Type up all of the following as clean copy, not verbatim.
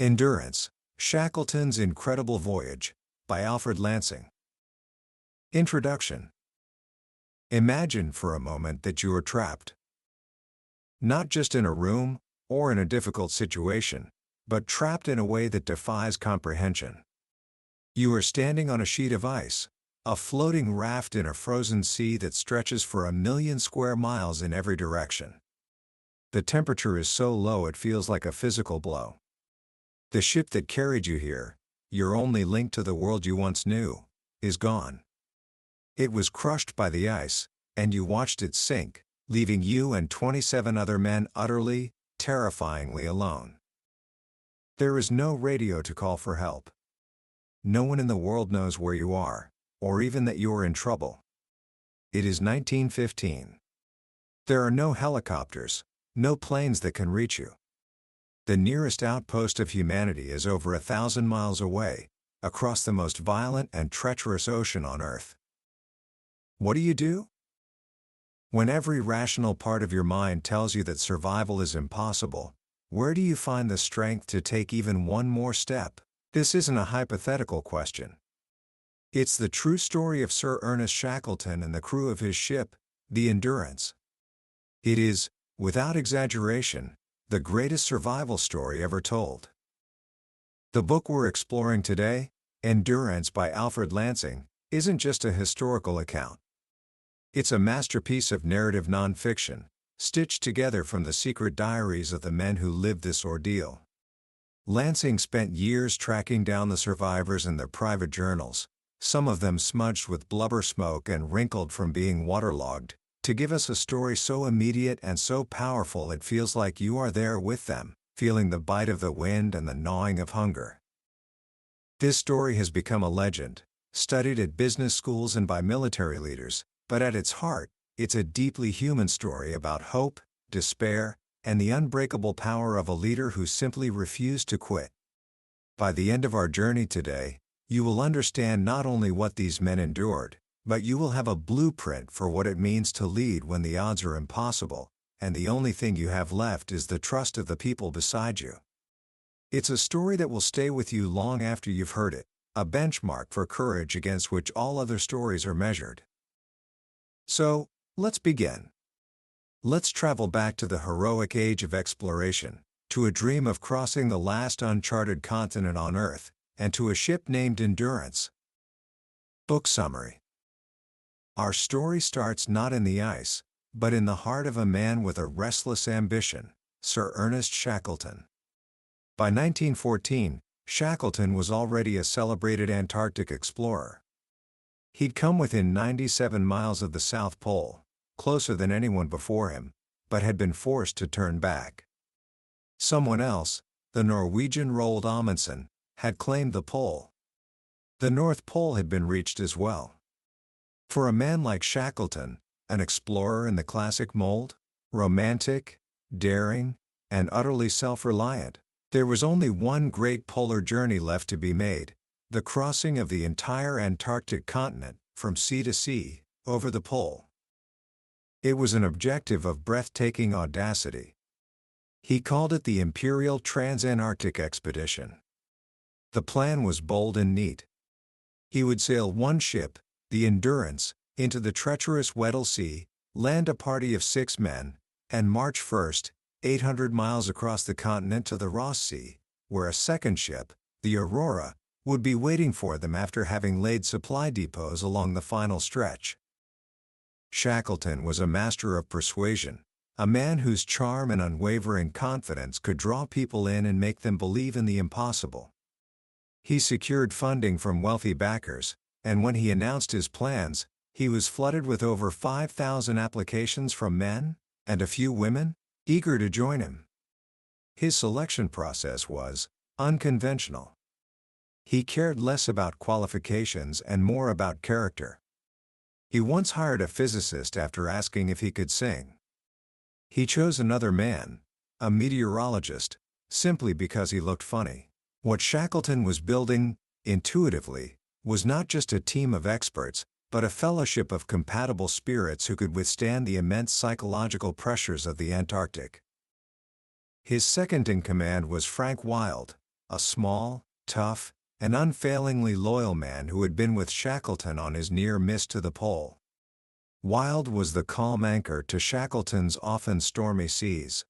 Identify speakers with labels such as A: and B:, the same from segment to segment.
A: Endurance, Shackleton's Incredible Voyage, by Alfred Lansing. Introduction. Imagine for a moment that you are trapped. Not just in a room, or in a difficult situation, but trapped in a way that defies comprehension. You are standing on a sheet of ice, a floating raft in a frozen sea that stretches for 1,000,000 square miles in every direction. The temperature is so low it feels like a physical blow. The ship that carried you here, your only link to the world you once knew, is gone. It was crushed by the ice, and you watched it sink, leaving you and 27 other men utterly, terrifyingly alone. There is no radio to call for help. No one in the world knows where you are, or even that you are in trouble. It is 1915. There are no helicopters, no planes that can reach you. The nearest outpost of humanity is over 1,000 miles away, across the most violent and treacherous ocean on Earth. What do you do? When every rational part of your mind tells you that survival is impossible, where do you find the strength to take even one more step? This isn't a hypothetical question. It's the true story of Sir Ernest Shackleton and the crew of his ship, the Endurance. It is, without exaggeration, the greatest survival story ever told. The book we're exploring today, Endurance by Alfred Lansing, isn't just a historical account. It's a masterpiece of narrative nonfiction, stitched together from the secret diaries of the men who lived this ordeal. Lansing spent years tracking down the survivors in their private journals, some of them smudged with blubber smoke and wrinkled from being waterlogged, to give us a story so immediate and so powerful it feels like you are there with them, feeling the bite of the wind and the gnawing of hunger. This story has become a legend, studied at business schools and by military leaders, but at its heart, it's a deeply human story about hope, despair, and the unbreakable power of a leader who simply refused to quit. By the end of our journey today, you will understand not only what these men endured, but you will have a blueprint for what it means to lead when the odds are impossible, and the only thing you have left is the trust of the people beside you. It's a story that will stay with you long after you've heard it, a benchmark for courage against which all other stories are measured. So, let's begin. Let's travel back to the heroic age of exploration, to a dream of crossing the last uncharted continent on Earth, and to a ship named Endurance. Book summary. Our story starts not in the ice, but in the heart of a man with a restless ambition, Sir Ernest Shackleton. By 1914, Shackleton was already a celebrated Antarctic explorer. He'd come within 97 miles of the South Pole, closer than anyone before him, but had been forced to turn back. Someone else, the Norwegian Roald Amundsen, had claimed the pole. The North Pole had been reached as well. For a man like Shackleton, an explorer in the classic mold, romantic, daring, and utterly self-reliant, there was only one great polar journey left to be made, the crossing of the entire Antarctic continent, from sea to sea, over the pole. It was an objective of breathtaking audacity. He called it the Imperial Trans-Antarctic Expedition. The plan was bold and neat. He would sail one ship, the Endurance, into the treacherous Weddell Sea, land a party of 6 men, and march first, 800 miles across the continent to the Ross Sea, where a second ship, the Aurora, would be waiting for them after having laid supply depots along the final stretch. Shackleton was a master of persuasion, a man whose charm and unwavering confidence could draw people in and make them believe in the impossible. He secured funding from wealthy backers, and when he announced his plans, he was flooded with over 5,000 applications from men, and a few women, eager to join him. His selection process was unconventional. He cared less about qualifications and more about character. He once hired a physicist after asking if he could sing. He chose another man, a meteorologist, simply because he looked funny. What Shackleton was building, intuitively, was not just a team of experts, but a fellowship of compatible spirits who could withstand the immense psychological pressures of the Antarctic. His second in command was Frank Wild, a small, tough, and unfailingly loyal man who had been with Shackleton on his near miss to the pole. Wild was the calm anchor to Shackleton's often stormy seas.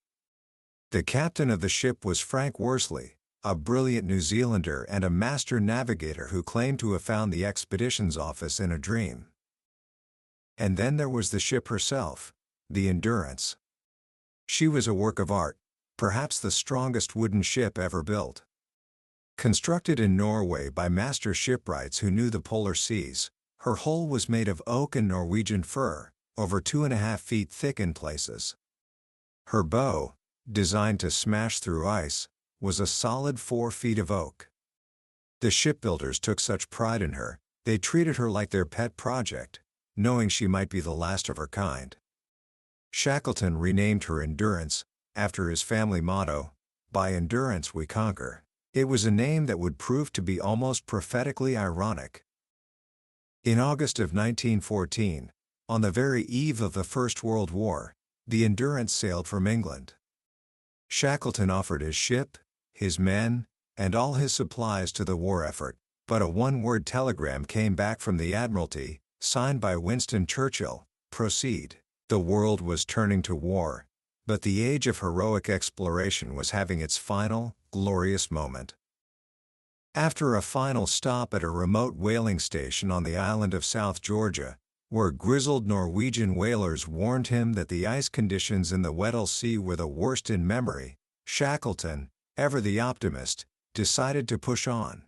A: The captain of the ship was Frank Worsley, a brilliant New Zealander and a master navigator who claimed to have found the expedition's office in a dream. And then there was the ship herself, the Endurance. She was a work of art, perhaps the strongest wooden ship ever built. Constructed in Norway by master shipwrights who knew the polar seas, her hull was made of oak and Norwegian fir, over 2.5 feet thick in places. Her bow, designed to smash through ice, was a solid 4 feet of oak. The shipbuilders took such pride in her, they treated her like their pet project, knowing she might be the last of her kind. Shackleton renamed her Endurance, after his family motto, "By endurance we conquer." It was a name that would prove to be almost prophetically ironic. In August of 1914, on the very eve of the First World War, the Endurance sailed from England. Shackleton offered his ship, his men, and all his supplies to the war effort, but a one-word telegram came back from the Admiralty, signed by Winston Churchill: "Proceed." The world was turning to war, but the age of heroic exploration was having its final, glorious moment. After a final stop at a remote whaling station on the island of South Georgia, where grizzled Norwegian whalers warned him that the ice conditions in the Weddell Sea were the worst in memory, Shackleton, ever the optimist, decided to push on.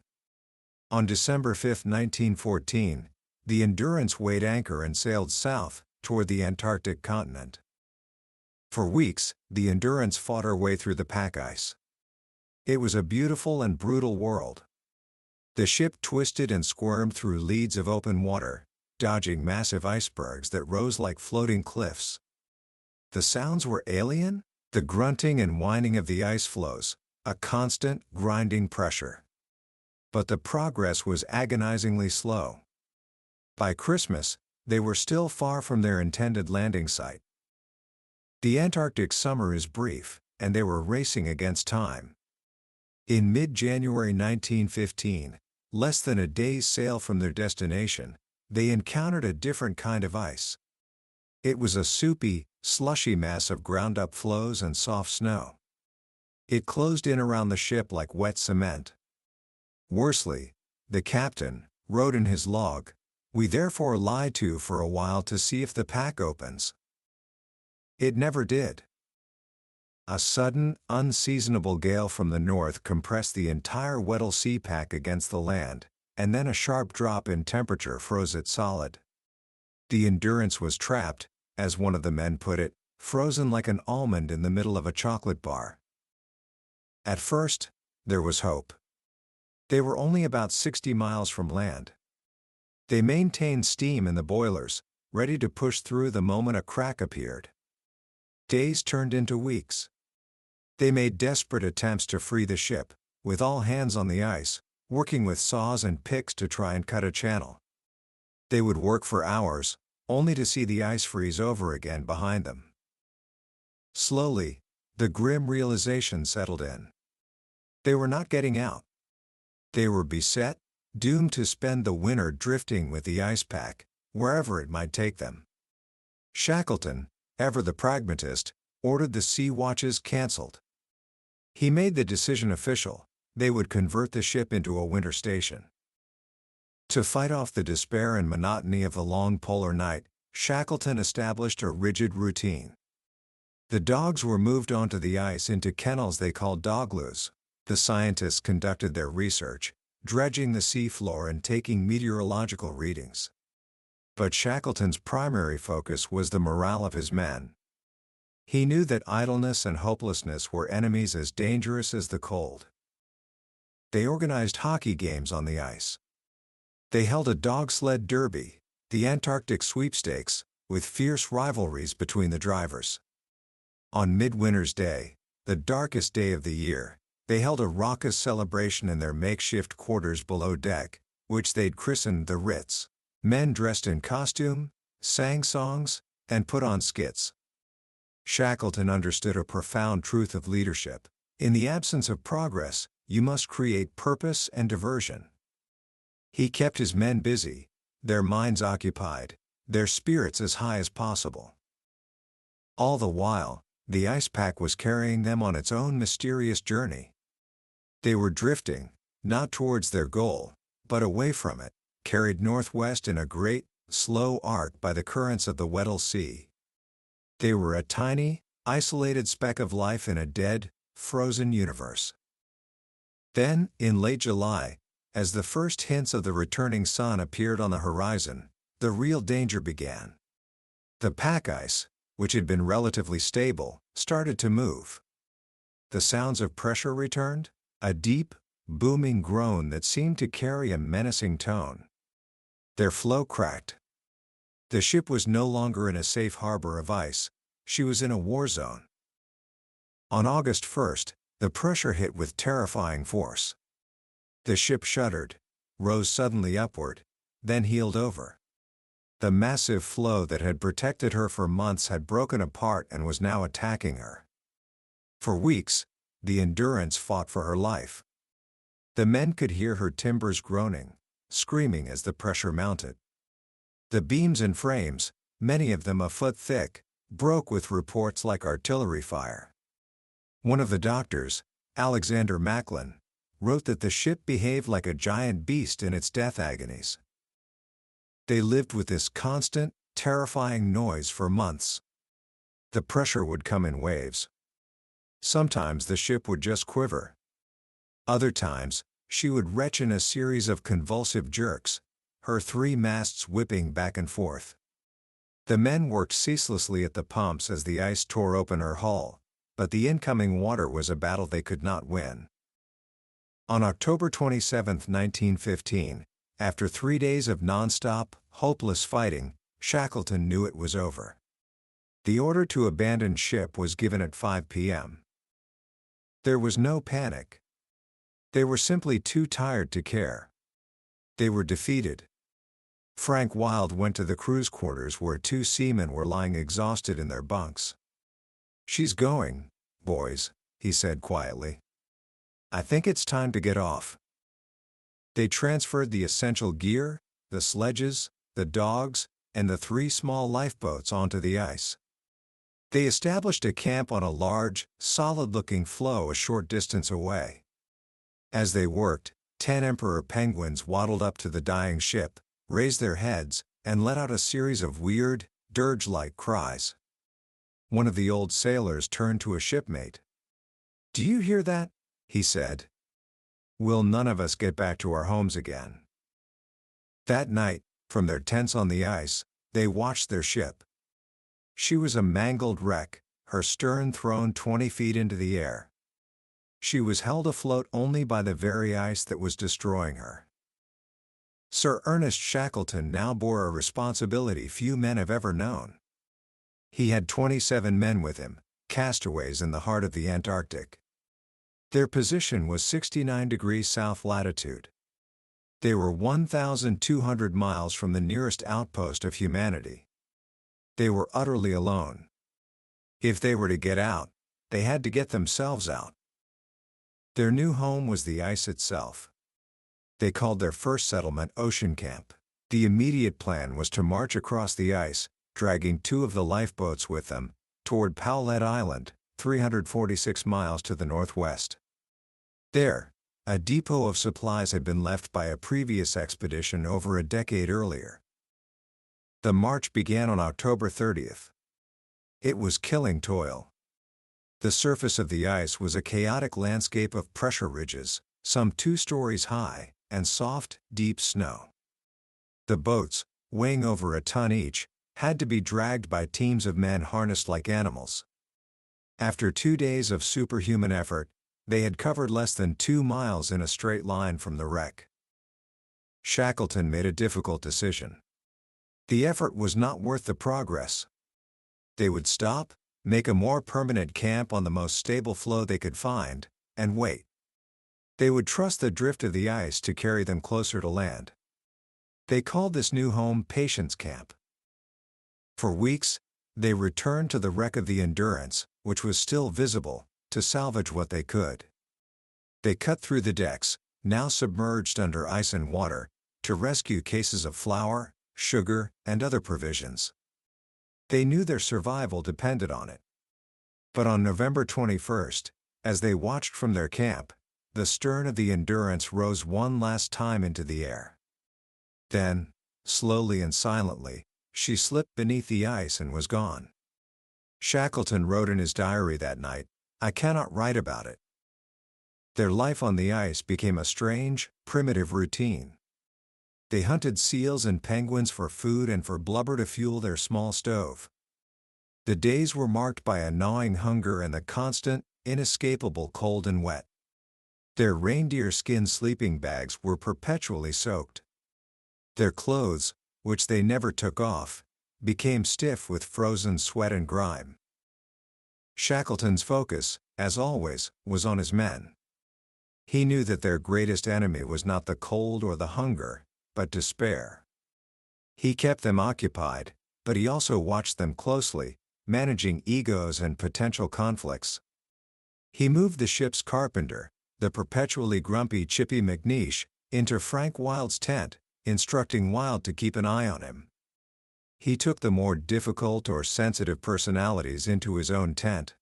A: On December 5, 1914, the Endurance weighed anchor and sailed south, toward the Antarctic continent. For weeks, the Endurance fought her way through the pack ice. It was a beautiful and brutal world. The ship twisted and squirmed through leads of open water, dodging massive icebergs that rose like floating cliffs. The sounds were alien, the grunting and whining of the ice floes, a constant, grinding pressure. But the progress was agonizingly slow. By Christmas, they were still far from their intended landing site. The Antarctic summer is brief, and they were racing against time. In mid-January 1915, less than a day's sail from their destination, they encountered a different kind of ice. It was a soupy, slushy mass of ground-up floes and soft snow. It closed in around the ship like wet cement. Worsley, the captain, wrote in his log, "We therefore lie to for a while to see if the pack opens." It never did. A sudden, unseasonable gale from the north compressed the entire Weddell Sea pack against the land, and then a sharp drop in temperature froze it solid. The Endurance was trapped, as one of the men put it, frozen like an almond in the middle of a chocolate bar. At first, there was hope. They were only about 60 miles from land. They maintained steam in the boilers, ready to push through the moment a crack appeared. Days turned into weeks. They made desperate attempts to free the ship, with all hands on the ice, working with saws and picks to try and cut a channel. They would work for hours, only to see the ice freeze over again behind them. Slowly, the grim realization settled in. They were not getting out. They were beset, doomed to spend the winter drifting with the ice pack, wherever it might take them. Shackleton, ever the pragmatist, ordered the sea watches cancelled. He made the decision official: they would convert the ship into a winter station. To fight off the despair and monotony of the long polar night, Shackleton established a rigid routine. The dogs were moved onto the ice into kennels they called dogloos. The scientists conducted their research, dredging the sea floor and taking meteorological readings. But Shackleton's primary focus was the morale of his men. He knew that idleness and hopelessness were enemies as dangerous as the cold. They organized hockey games on the ice. They held a dog sled derby, the Antarctic sweepstakes, with fierce rivalries between the drivers. On Midwinter's Day, the darkest day of the year, they held a raucous celebration in their makeshift quarters below deck, which they'd christened the Ritz. Men dressed in costume, sang songs, and put on skits. Shackleton understood a profound truth of leadership: in the absence of progress, you must create purpose and diversion. He kept his men busy, their minds occupied, their spirits as high as possible. All the while, the ice pack was carrying them on its own mysterious journey. They were drifting, not towards their goal, but away from it, carried northwest in a great, slow arc by the currents of the Weddell Sea. They were a tiny, isolated speck of life in a dead, frozen universe. Then, in late July, as the first hints of the returning sun appeared on the horizon, the real danger began. The pack ice, which had been relatively stable, started to move. The sounds of pressure returned, a deep, booming groan that seemed to carry a menacing tone. Their flow cracked. The ship was no longer in a safe harbor of ice, she was in a war zone. On August 1st, the pressure hit with terrifying force. The ship shuddered, rose suddenly upward, then heeled over. The massive floe that had protected her for months had broken apart and was now attacking her. For weeks, the Endurance fought for her life. The men could hear her timbers groaning, screaming as the pressure mounted. The beams and frames, many of them a foot thick, broke with reports like artillery fire. One of the doctors, Alexander Macklin, wrote that the ship behaved like a giant beast in its death agonies. They lived with this constant, terrifying noise for months. The pressure would come in waves. Sometimes the ship would just quiver. Other times, she would retch in a series of convulsive jerks, her three masts whipping back and forth. The men worked ceaselessly at the pumps as the ice tore open her hull, but the incoming water was a battle they could not win. On October 27, 1915, after 3 days of non-stop, hopeless fighting, Shackleton knew it was over. The order to abandon ship was given at 5 p.m. There was no panic. They were simply too tired to care. They were defeated. Frank Wild went to the crew's quarters where 2 seamen were lying exhausted in their bunks. "She's going, boys," he said quietly. "I think it's time to get off." They transferred the essential gear, the sledges, the dogs, and the 3 small lifeboats onto the ice. They established a camp on a large, solid-looking floe a short distance away. As they worked, 10 emperor penguins waddled up to the dying ship, raised their heads, and let out a series of weird, dirge-like cries. One of the old sailors turned to a shipmate. "Do you hear that?" he said. "Will none of us get back to our homes again?" That night, from their tents on the ice, they watched their ship. She was a mangled wreck, her stern thrown 20 feet into the air. She was held afloat only by the very ice that was destroying her. Sir Ernest Shackleton now bore a responsibility few men have ever known. He had 27 men with him, castaways in the heart of the Antarctic. Their position was 69 degrees south latitude. They were 1,200 miles from the nearest outpost of humanity. They were utterly alone. If they were to get out, they had to get themselves out. Their new home was the ice itself. They called their first settlement Ocean Camp. The immediate plan was to march across the ice, dragging 2 of the lifeboats with them, toward Powlett Island, 346 miles to the northwest. There, a depot of supplies had been left by a previous expedition over a decade earlier. The march began on October 30th. It was killing toil. The surface of the ice was a chaotic landscape of pressure ridges, some 2 stories high, and soft, deep snow. The boats, weighing over a ton each, had to be dragged by teams of men harnessed like animals. After 2 days of superhuman effort, they had covered less than 2 miles in a straight line from the wreck. Shackleton made a difficult decision. The effort was not worth the progress. They would stop, make a more permanent camp on the most stable floe they could find, and wait. They would trust the drift of the ice to carry them closer to land. They called this new home Patience Camp. For weeks, they returned to the wreck of the Endurance, which was still visible, to salvage what they could. They cut through the decks, now submerged under ice and water, to rescue cases of flour, sugar, and other provisions. They knew their survival depended on it. But on November 21st, as they watched from their camp, the stern of the Endurance rose one last time into the air. Then, slowly and silently, she slipped beneath the ice and was gone. Shackleton wrote in his diary that night, "I cannot write about it." Their life on the ice became a strange, primitive routine. They hunted seals and penguins for food and for blubber to fuel their small stove. The days were marked by a gnawing hunger and the constant, inescapable cold and wet. Their reindeer skin sleeping bags were perpetually soaked. Their clothes, which they never took off, became stiff with frozen sweat and grime. Shackleton's focus, as always, was on his men. He knew that their greatest enemy was not the cold or the hunger, but despair. He kept them occupied, but he also watched them closely, managing egos and potential conflicts. He moved the ship's carpenter, the perpetually grumpy Chippy McNeish, into Frank Wilde's tent, instructing Wilde to keep an eye on him. He took the more difficult or sensitive personalities into his own tent.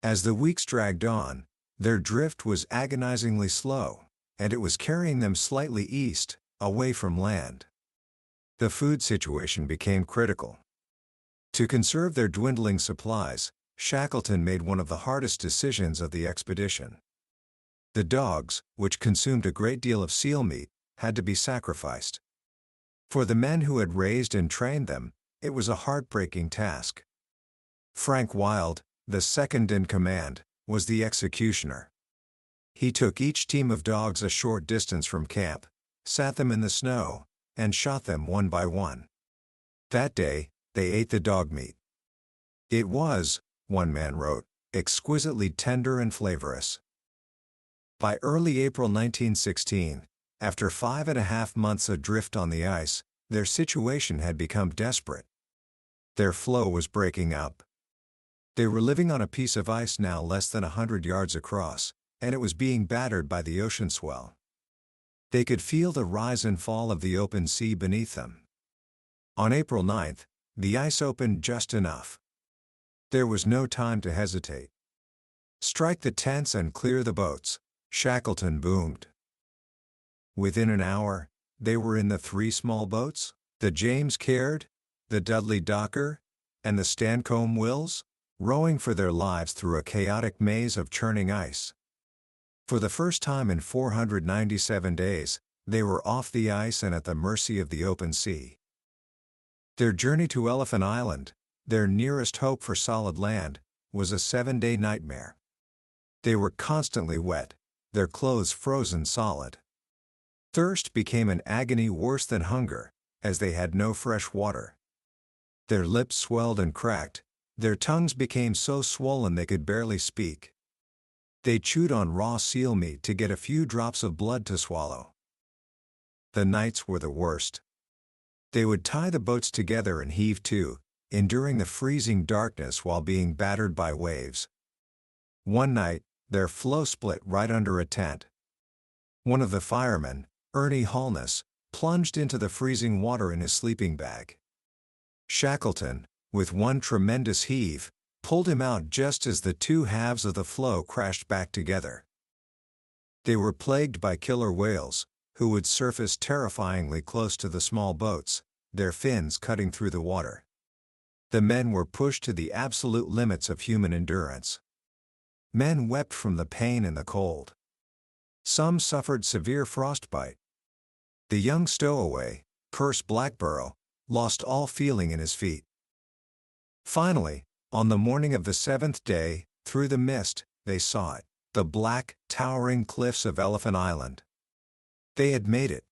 A: As the weeks dragged on, their drift was agonizingly slow, and it was carrying them slightly east, away from land. The food situation became critical. To conserve their dwindling supplies, Shackleton made one of the hardest decisions of the expedition. The dogs, which consumed a great deal of seal meat, had to be sacrificed. For the men who had raised and trained them, it was a heartbreaking task. Frank Wilde, the second in command, was the executioner. He took each team of dogs a short distance from camp, sat them in the snow, and shot them one by one. That day, they ate the dog meat. It was, one man wrote, exquisitely tender and flavorous. By early April 1916, after 5.5 months adrift on the ice, their situation had become desperate. Their floe was breaking up. They were living on a piece of ice now less than 100 yards across, and it was being battered by the ocean swell. They could feel the rise and fall of the open sea beneath them. On April 9th, the ice opened just enough. There was no time to hesitate. "Strike the tents and clear the boats," Shackleton boomed. Within an hour, they were in the 3 small boats, the James Caird, the Dudley Docker, and the Stancomb Wills, rowing for their lives through a chaotic maze of churning ice. For the first time in 497 days, they were off the ice and at the mercy of the open sea. Their journey to Elephant Island, their nearest hope for solid land, was a 7-day nightmare. They were constantly wet, their clothes frozen solid. Thirst became an agony worse than hunger, as they had no fresh water. Their lips swelled and cracked, their tongues became so swollen they could barely speak. They chewed on raw seal meat to get a few drops of blood to swallow. The nights were the worst. They would tie the boats together and heave to, enduring the freezing darkness while being battered by waves. One night, their floe split right under a tent. One of the firemen, Ernie Holness, plunged into the freezing water in his sleeping bag. Shackleton, with one tremendous heave, pulled him out just as the 2 halves of the floe crashed back together. They were plagued by killer whales, who would surface terrifyingly close to the small boats, their fins cutting through the water. The men were pushed to the absolute limits of human endurance. Men wept from the pain and the cold. Some suffered severe frostbite. The young stowaway, Perce Blackborough, lost all feeling in his feet. Finally, on the morning of the 7th day, through the mist, they saw it, the black, towering cliffs of Elephant Island. They had made it.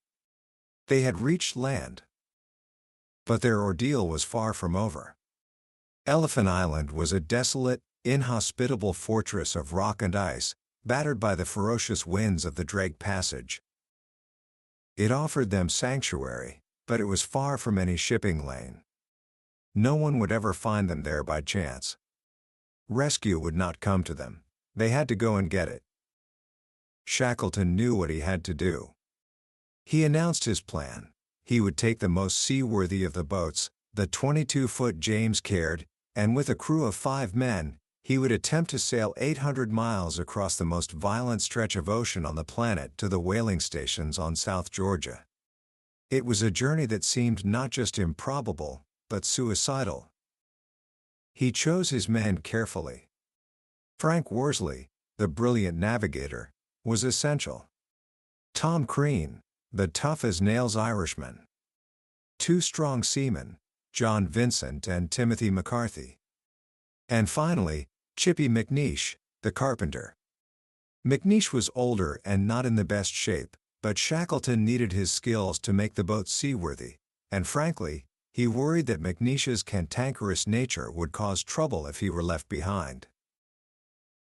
A: They had reached land. But their ordeal was far from over. Elephant Island was a desolate, inhospitable fortress of rock and ice, battered by the ferocious winds of the Drake Passage. It offered them sanctuary, but it was far from any shipping lane. No one would ever find them there by chance. Rescue would not come to them. They had to go and get it. Shackleton knew what he had to do. He announced his plan. He would take the most seaworthy of the boats, the 22-foot James Caird, and with a crew of 5 men, he would attempt to sail 800 miles across the most violent stretch of ocean on the planet to the whaling stations on South Georgia. It was a journey that seemed not just improbable, but suicidal. He chose his men carefully. Frank Worsley, the brilliant navigator, was essential. Tom Crean, the tough-as-nails Irishman. 2 strong seamen, John Vincent and Timothy McCarthy. And finally, Chippy McNeish, the carpenter. McNeish was older and not in the best shape, but Shackleton needed his skills to make the boat seaworthy, and frankly, he worried that McNeish's cantankerous nature would cause trouble if he were left behind.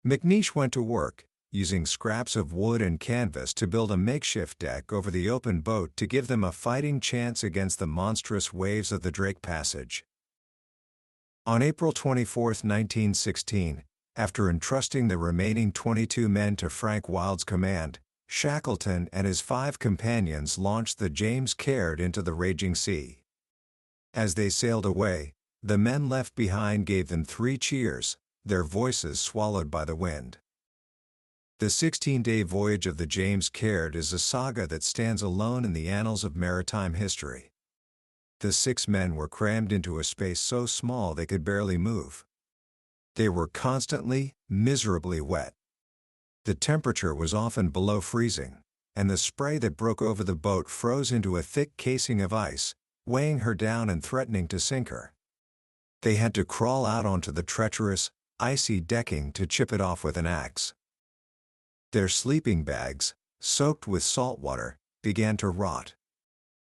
A: McNeish went to work, using scraps of wood and canvas to build a makeshift deck over the open boat to give them a fighting chance against the monstrous waves of the Drake Passage. On April 24, 1916, after entrusting the remaining 22 men to Frank Wild's command, Shackleton and his 5 companions launched the James Caird into the raging sea. As they sailed away, the men left behind gave them 3 cheers, their voices swallowed by the wind. The 16-day voyage of the James Caird is a saga that stands alone in the annals of maritime history. The 6 men were crammed into a space so small they could barely move. They were constantly, miserably wet. The temperature was often below freezing, and the spray that broke over the boat froze into a thick casing of ice, weighing her down and threatening to sink her. They had to crawl out onto the treacherous, icy decking to chip it off with an axe. Their sleeping bags, soaked with salt water, began to rot.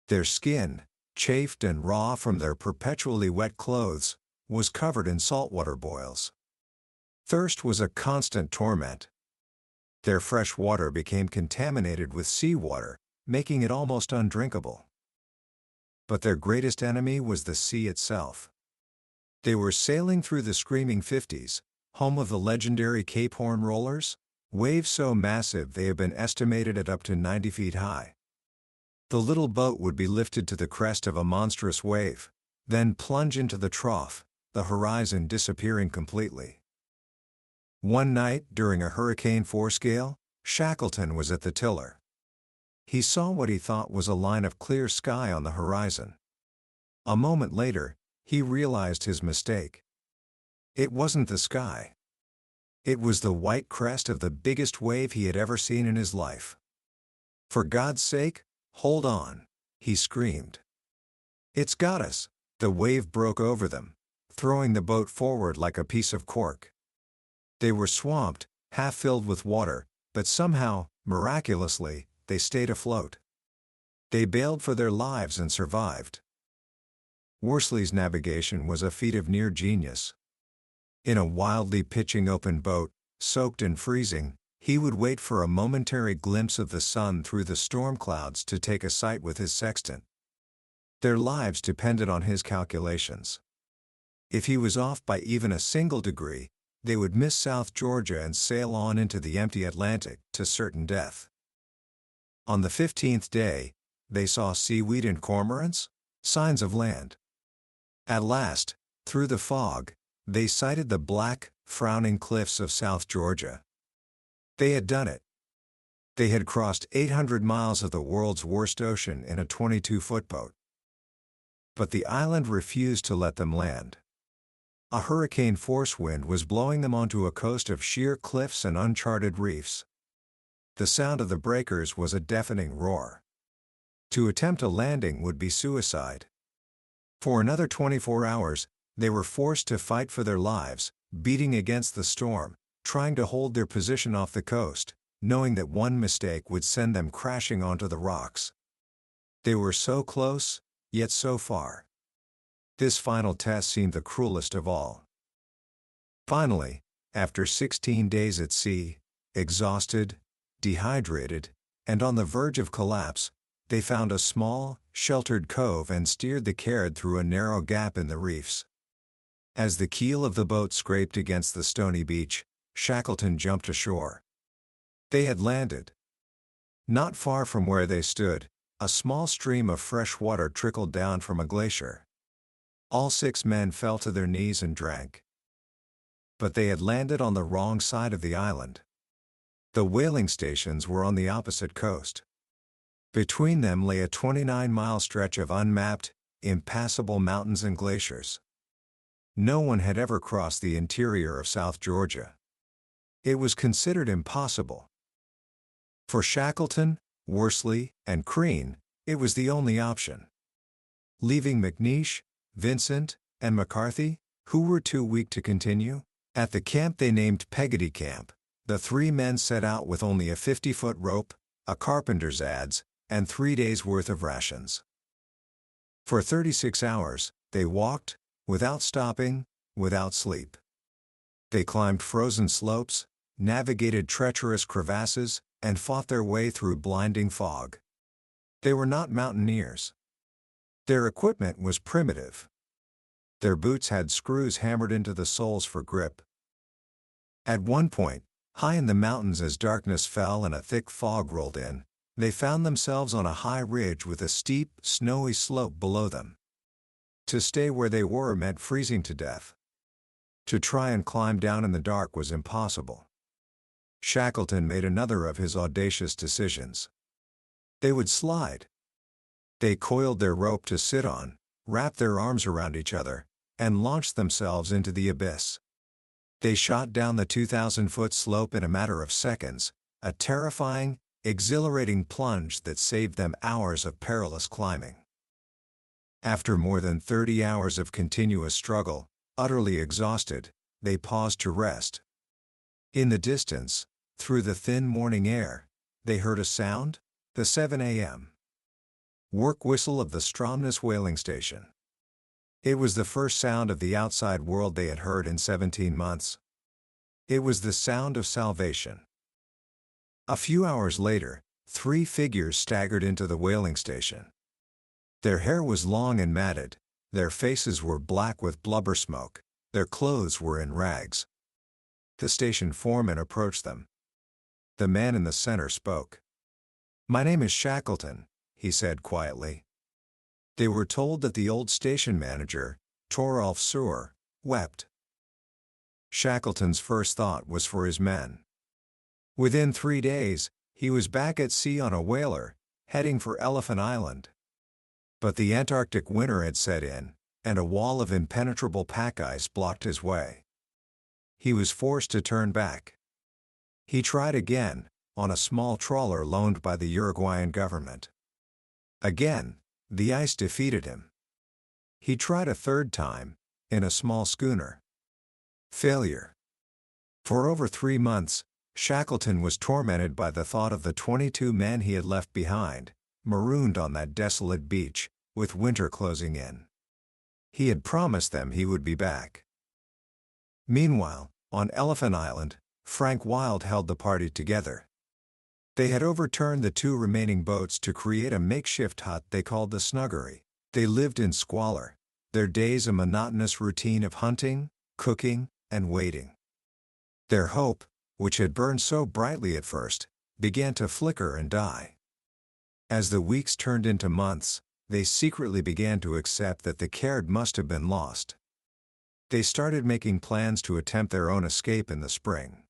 A: Their skin, chafed and raw from their perpetually wet clothes, was covered in saltwater boils. Thirst was a constant torment. Their fresh water became contaminated with seawater, making it almost undrinkable. But their greatest enemy was the sea itself. They were sailing through the screaming 50s, home of the legendary Cape Horn rollers, waves so massive they have been estimated at up to 90 feet high. The little boat would be lifted to the crest of a monstrous wave, then plunge into the trough, the horizon disappearing completely. One night, during a Hurricane 4 gale, Shackleton was at the tiller. He saw what he thought was a line of clear sky on the horizon. A moment later, he realized his mistake. It wasn't the sky. It was the white crest of the biggest wave he had ever seen in his life. "For God's sake, hold on," he screamed. "It's got us." The wave broke over them, throwing the boat forward like a piece of cork. They were swamped, half filled with water, but somehow, miraculously, they stayed afloat. They bailed for their lives and survived. Worsley's navigation was a feat of near genius. In a wildly pitching open boat, soaked and freezing, he would wait for a momentary glimpse of the sun through the storm clouds to take a sight with his sextant. Their lives depended on his calculations. If he was off by even a single degree, they would miss South Georgia and sail on into the empty Atlantic to certain death. On the 15th day, they saw seaweed and cormorants, signs of land. At last, through the fog, they sighted the black, frowning cliffs of South Georgia. They had done it. They had crossed 800 miles of the world's worst ocean in a 22-foot boat. But the island refused to let them land. A hurricane force wind was blowing them onto a coast of sheer cliffs and uncharted reefs. The sound of the breakers was a deafening roar. To attempt a landing would be suicide. For another 24 hours, they were forced to fight for their lives, beating against the storm, trying to hold their position off the coast, knowing that one mistake would send them crashing onto the rocks. They were so close, yet so far. This final test seemed the cruelest of all. Finally, after 16 days at sea, exhausted, dehydrated, and on the verge of collapse, they found a small, sheltered cove and steered the Caird through a narrow gap in the reefs. As the keel of the boat scraped against the stony beach, Shackleton jumped ashore. They had landed. Not far from where they stood, a small stream of fresh water trickled down from a glacier. All 6 men fell to their knees and drank. But they had landed on the wrong side of the island. The whaling stations were on the opposite coast. Between them lay a 29-mile stretch of unmapped, impassable mountains and glaciers. No one had ever crossed the interior of South Georgia. It was considered impossible. For Shackleton, Worsley, and Crean, it was the only option. Leaving McNeish, Vincent, and McCarthy, who were too weak to continue, at the camp they named Peggotty Camp, the 3 men set out with only a 50-foot rope, a carpenter's adze, and 3 days' worth of rations. For 36 hours, they walked, without stopping, without sleep. They climbed frozen slopes, navigated treacherous crevasses, and fought their way through blinding fog. They were not mountaineers. Their equipment was primitive. Their boots had screws hammered into the soles for grip. At one point, high in the mountains as darkness fell and a thick fog rolled in, they found themselves on a high ridge with a steep, snowy slope below them. To stay where they were meant freezing to death. To try and climb down in the dark was impossible. Shackleton made another of his audacious decisions. They would slide. They coiled their rope to sit on, wrapped their arms around each other, and launched themselves into the abyss. They shot down the 2,000-foot slope in a matter of seconds, a terrifying, exhilarating plunge that saved them hours of perilous climbing. After more than 30 hours of continuous struggle, utterly exhausted, they paused to rest. In the distance, through the thin morning air, they heard a sound, the 7 a.m. work whistle of the Stromness whaling station. It was the first sound of the outside world they had heard in 17 months. It was the sound of salvation. A few hours later, 3 figures staggered into the whaling station. Their hair was long and matted, their faces were black with blubber smoke, their clothes were in rags. The station foreman approached them. The man in the center spoke. "My name is Shackleton," he said quietly. They were told that the old station manager, Toralf Sur, wept. Shackleton's first thought was for his men. Within 3 days, he was back at sea on a whaler, heading for Elephant Island. But the Antarctic winter had set in, and a wall of impenetrable pack ice blocked his way. He was forced to turn back. He tried again, on a small trawler loaned by the Uruguayan government. Again, the ice defeated him. He tried a third time, in a small schooner. Failure. For over 3 months, Shackleton was tormented by the thought of the 22 men he had left behind, marooned on that desolate beach, with winter closing in. He had promised them he would be back. Meanwhile, on Elephant Island, Frank Wild held the party together. They had overturned the 2 remaining boats to create a makeshift hut they called the Snuggery. They lived in squalor, their days a monotonous routine of hunting, cooking, and waiting. Their hope, which had burned so brightly at first, began to flicker and die. As the weeks turned into months, they secretly began to accept that the Caird must have been lost. They started making plans to attempt their own escape in the spring.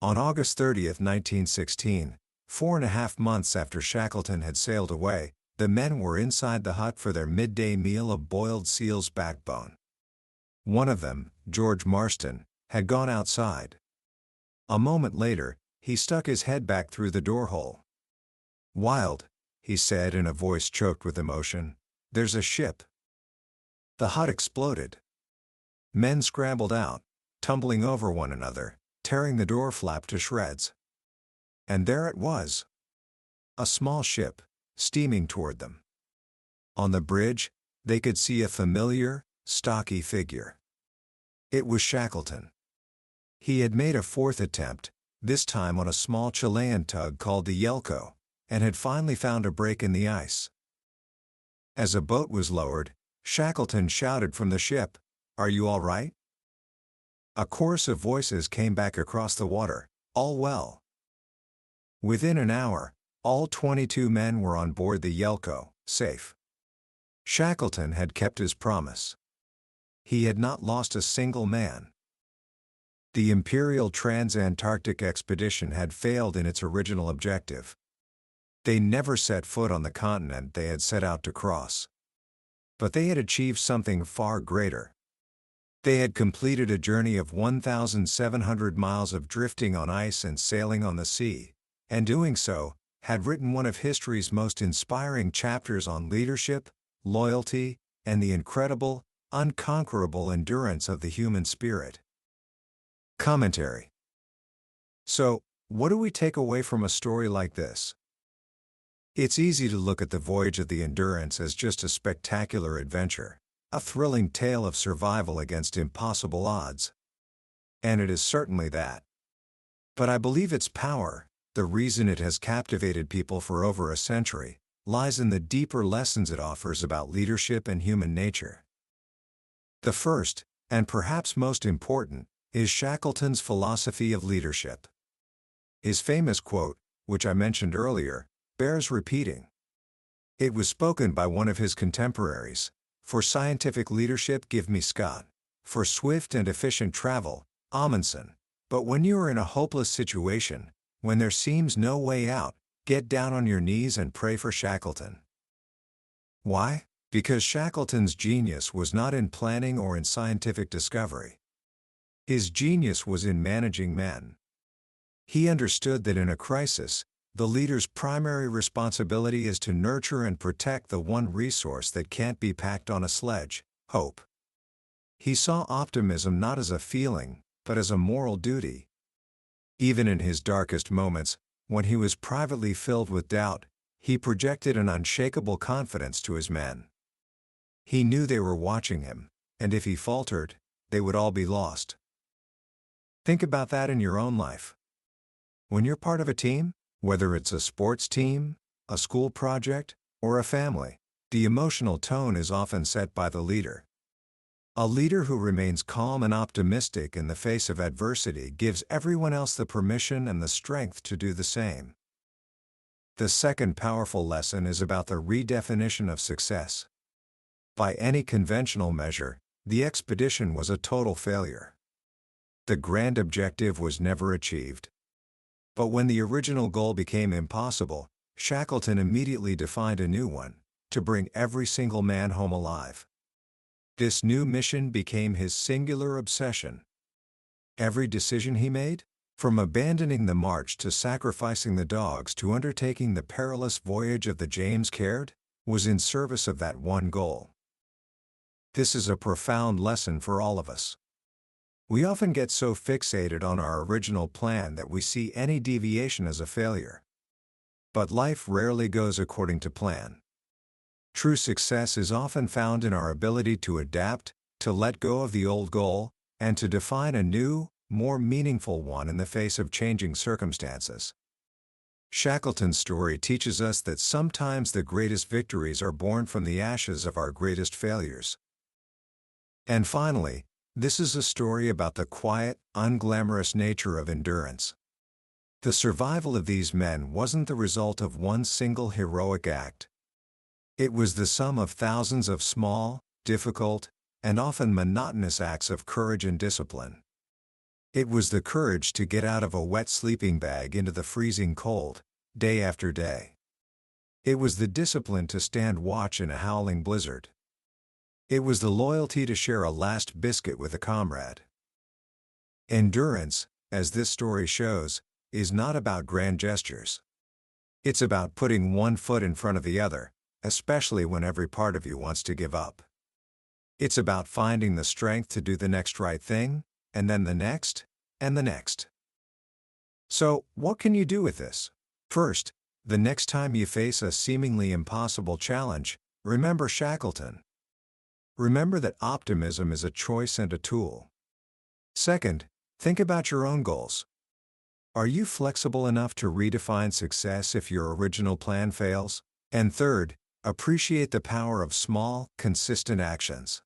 A: On August 30, 1916, 4.5 months after Shackleton had sailed away, the men were inside the hut for their midday meal of boiled seal's backbone. One of them, George Marston, had gone outside. A moment later, he stuck his head back through the door hole. "Wild," he said in a voice choked with emotion, "there's a ship." The hut exploded. Men scrambled out, tumbling over one another, tearing the door flap to shreds. And there it was. A small ship, steaming toward them. On the bridge, they could see a familiar, stocky figure. It was Shackleton. He had made a 4th attempt, this time on a small Chilean tug called the Yelko, and had finally found a break in the ice. As a boat was lowered, Shackleton shouted from the ship, "Are you all right?" A chorus of voices came back across the water, "All well." Within an hour, all 22 men were on board the Yelko, safe. Shackleton had kept his promise. He had not lost a single man. The Imperial Trans-Antarctic Expedition had failed in its original objective. They never set foot on the continent they had set out to cross. But they had achieved something far greater. They had completed a journey of 1,700 miles of drifting on ice and sailing on the sea, and doing so, had written one of history's most inspiring chapters on leadership, loyalty, and the incredible, unconquerable endurance of the human spirit. Commentary. So, what do we take away from a story like this? It's easy to look at the Voyage of the Endurance as just a spectacular adventure, a thrilling tale of survival against impossible odds. And it is certainly that. But I believe its power, the reason it has captivated people for over a century, lies in the deeper lessons it offers about leadership and human nature. The first, and perhaps most important, is Shackleton's philosophy of leadership. His famous quote, which I mentioned earlier, bears repeating. It was spoken by one of his contemporaries: "For scientific leadership, give me Scott. For swift and efficient travel, Amundsen. But when you are in a hopeless situation, when there seems no way out, get down on your knees and pray for Shackleton." Why? Because Shackleton's genius was not in planning or in scientific discovery. His genius was in managing men. He understood that in a crisis, the leader's primary responsibility is to nurture and protect the one resource that can't be packed on a sledge: hope. He saw optimism not as a feeling, but as a moral duty. Even in his darkest moments, when he was privately filled with doubt, he projected an unshakable confidence to his men. He knew they were watching him, and if he faltered, they would all be lost. Think about that in your own life. When you're part of a team, whether it's a sports team, a school project, or a family, the emotional tone is often set by the leader. A leader who remains calm and optimistic in the face of adversity gives everyone else the permission and the strength to do the same. The second powerful lesson is about the redefinition of success. By any conventional measure, the expedition was a total failure. The grand objective was never achieved. But when the original goal became impossible, Shackleton immediately defined a new one: to bring every single man home alive. This new mission became his singular obsession. Every decision he made, from abandoning the march to sacrificing the dogs to undertaking the perilous voyage of the James Caird, was in service of that one goal. This is a profound lesson for all of us. We often get so fixated on our original plan that we see any deviation as a failure. But life rarely goes according to plan. True success is often found in our ability to adapt, to let go of the old goal, and to define a new, more meaningful one in the face of changing circumstances. Shackleton's story teaches us that sometimes the greatest victories are born from the ashes of our greatest failures. And finally, this is a story about the quiet, unglamorous nature of endurance. The survival of these men wasn't the result of one single heroic act. It was the sum of thousands of small, difficult, and often monotonous acts of courage and discipline. It was the courage to get out of a wet sleeping bag into the freezing cold, day after day. It was the discipline to stand watch in a howling blizzard. It was the loyalty to share a last biscuit with a comrade. Endurance, as this story shows, is not about grand gestures. It's about putting one foot in front of the other, especially when every part of you wants to give up. It's about finding the strength to do the next right thing, and then the next, and the next. So, what can you do with this? First, the next time you face a seemingly impossible challenge, remember Shackleton. Remember that optimism is a choice and a tool. Second, think about your own goals. Are you flexible enough to redefine success if your original plan fails? And third, appreciate the power of small, consistent actions.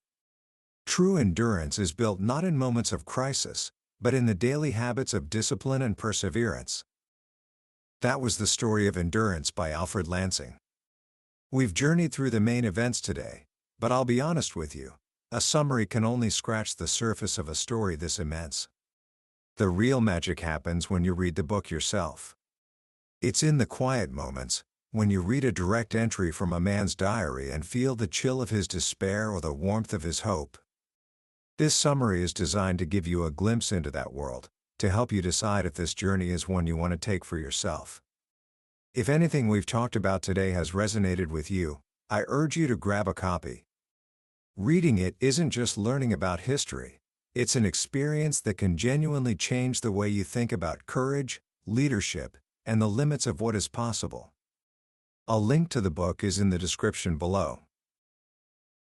A: True endurance is built not in moments of crisis, but in the daily habits of discipline and perseverance. That was the story of Endurance by Alfred Lansing. We've journeyed through the main events today, but I'll be honest with you, a summary can only scratch the surface of a story this immense. The real magic happens when you read the book yourself. It's in the quiet moments, when you read a direct entry from a man's diary and feel the chill of his despair or the warmth of his hope. This summary is designed to give you a glimpse into that world, to help you decide if this journey is one you want to take for yourself. If anything we've talked about today has resonated with you, I urge you to grab a copy. Reading it isn't just learning about history, it's an experience that can genuinely change the way you think about courage, leadership, and the limits of what is possible. A link to the book is in the description below.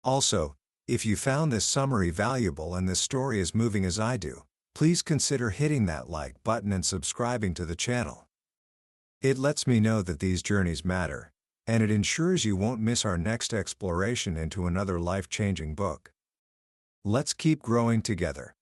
A: Also, if you found this summary valuable and this story as moving as I do, please consider hitting that like button and subscribing to the channel. It lets me know that these journeys matter, and it ensures you won't miss our next exploration into another life-changing book. Let's keep growing together.